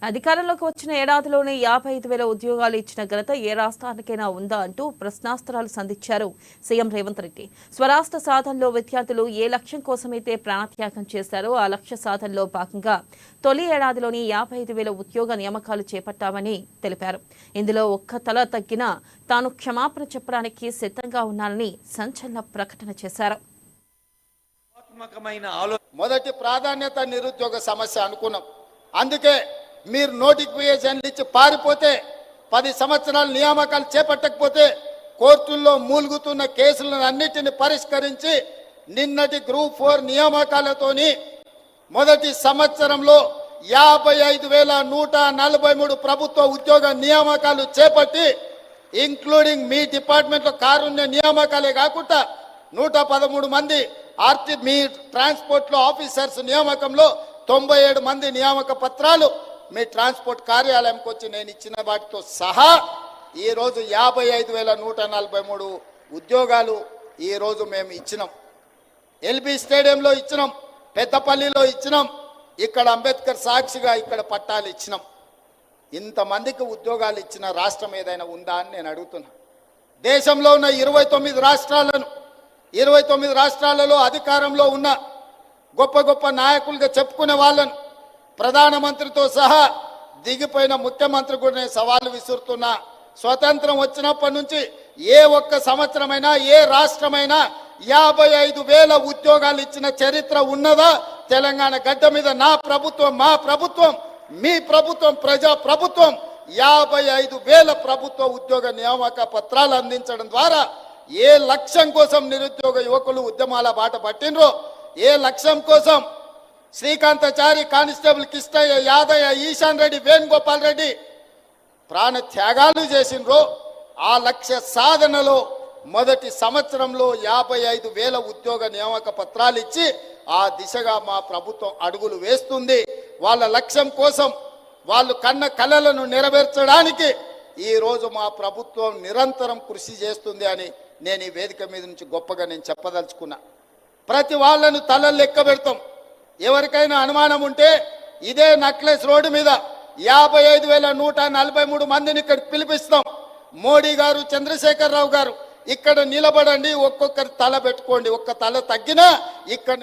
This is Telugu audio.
అధికారంలోకి వచ్చిన ఏడాదిలోనే 55,000 ఉద్యోగాలు ఇచ్చిన ఘనత ఏ రాష్ట్రానికైనా ఉందా అంటూ ప్రశ్నాస్త్రాలు సంధించారు సీఎం రేవంత్ రెడ్డి. స్వరాష్ట్ర సాధనలో విద్యార్థులు ఏ లక్ష్యం కోసమైతే ప్రాణత్యాగం చేశారో ఆ లక్ష్య సాధనలో భాగంగా తొలి ఏడాదిలోని 55,000 ఉద్యోగ నియామకాలు చేపట్టామని తెలిపారు. ఇందులో ఒక్క తల తగ్గినా తాను క్షమాపణ చెప్పడానికి సిద్ధంగా ఉన్నానని సంచలన ప్రకటన చేశారు. మొదటి ప్రాధాన్యత నిరుద్యోగ సమస్య అనుకున్నాం. అందుకే మీరు నోటిఫికేషన్లు ఇచ్చి పారిపోతే 10 సంవత్సరాల నియామకాలు చేపట్టకపోతే కోర్టుల్లో మూలుగుతున్న కేసులను అన్నిటిని పరిష్కరించి నిన్నటి గ్రూప్ 4 నియామకాలతోని మొదటి సంవత్సరంలో 55,143 ప్రభుత్వ ఉద్యోగ నియామకాలు చేపట్టి ఇంక్లూడింగ్ మీ డిపార్ట్మెంట్లో కారుణ్య నియామకాలే కాకుండా 113 మంది మీ ట్రాన్స్పోర్ట్లో ఆఫీసర్స్ నియామకంలో 97 మంది నియామక పత్రాలు మీ ట్రాన్స్పోర్ట్ కార్యాలయంకి వచ్చి నేను ఇచ్చిన వాటితో సహా ఈరోజు 55,143 ఉద్యోగాలు ఈరోజు మేము ఇచ్చినాం. ఎల్బీ స్టేడియంలో ఇచ్చినాం, పెద్దపల్లిలో ఇచ్చినాం, ఇక్కడ అంబేద్కర్ సాక్షిగా ఇక్కడ పట్టాలు ఇచ్చినాం. ఇంతమందికి ఉద్యోగాలు ఇచ్చిన రాష్ట్రం ఏదైనా ఉందా అని నేను అడుగుతున్నా. దేశంలో ఉన్న 29 రాష్ట్రాలలో అధికారంలో ఉన్న గొప్ప గొప్ప నాయకులుగా చెప్పుకునే వాళ్ళను ప్రధానమంత్రితో సహా దిగిపోయిన ముఖ్యమంత్రి కూడా నేను సవాలు విసురుతున్నా. స్వతంత్రం వచ్చినప్పటి నుంచి ఏ ఒక్క సంవత్సరమైనా ఏ రాష్ట్రమైనా 55,000 ఉద్యోగాలు ఇచ్చిన చరిత్ర ఉన్నదా? తెలంగాణ గడ్డ మీద నా ప్రభుత్వం, మా ప్రభుత్వం, మీ ప్రభుత్వం, ప్రజా ప్రభుత్వం 55,000 ప్రభుత్వ ఉద్యోగ నియామక పత్రాలు అందించడం ద్వారా ఏ లక్ష్యం కోసం నిరుద్యోగ యువకులు ఉద్యమాల బాట పట్టినరో, ఏ లక్ష్యం కోసం శ్రీకాంతాచారి, కానిస్టేబుల్ కిష్టయ్య, యాదయ్య, ఈశాన్ రెడ్డి, వేణుగోపాల్ రెడ్డి ప్రాణ త్యాగాలు చేసినరో ఆ లక్ష్య సాధనలో మొదటి సంవత్సరంలో 55,000 ఉద్యోగ నియామక పత్రాలు ఇచ్చి ఆ దిశగా మా ప్రభుత్వం అడుగులు వేస్తుంది. వాళ్ళ లక్ష్యం కోసం వాళ్ళు కన్న కలలను నెరవేర్చడానికి ఈరోజు మా ప్రభుత్వం నిరంతరం కృషి చేస్తుంది అని నేను ఈ వేదిక మీద నుంచి గొప్పగా నేను చెప్పదలుచుకున్నా. ప్రతి వాళ్ళను తలలు లెక్క పెడతాం. ఎవరికైనా అనుమానం ఉంటే ఇదే నక్లెస్ రోడ్డు మీద 55,143 మందిని ఇక్కడ పిలిపిస్తాం. మోడీ గారు, చంద్రశేఖరరావు గారు ఇక్కడ నిలబడండి, ఒక్కొక్కరి తల పెట్టుకోండి. ఒక్క తల తగ్గినా ఇక్కడ